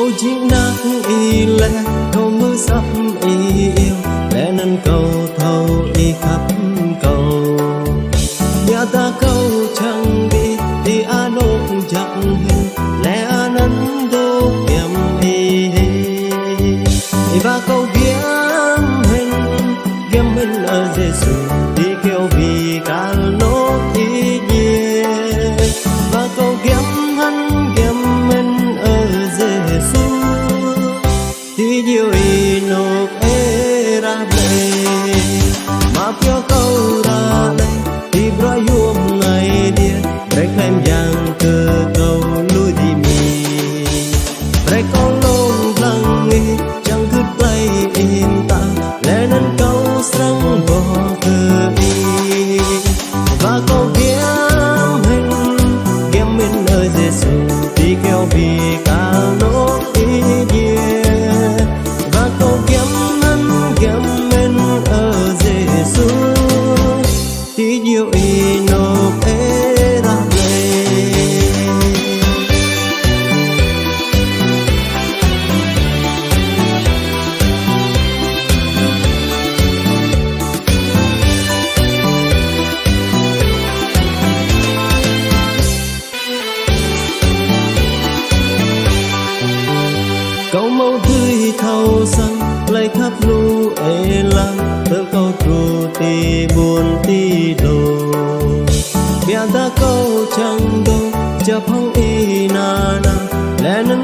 câu chỉ nát y lẽ câu mưa sắp y yêu lẽ nên câu thâu y khắp cầu nhà ta câu chẳng đi thì an ốc chẳng hình lẽ an ấn đô kiếm y và câu kiếm hình ở Giêsu đi kêu vì cả lốt y nhé và câu kiếm mình ở Giêsu thì nhiều y nộp ê ra về mà kêu câu ra đây thì bro yum ngày dia rek em yang ke câu lui đi mi rek câu lông lăng nghi chẳng cứ play in ta lẽ nên câu sang bỏ cơ y và câu kiếm mình ở Giêsu thì kêu vì cả lốt y yeah và câu kiếm mình ở Giêsu thì nhiều y nộp ê ra về câu màu tươi thâu xanh lấy khắp lu ê lăng tớ câu tru ti buồn ti đồ bia ta câu chẳng đâu chấp hông y na na lẽ nên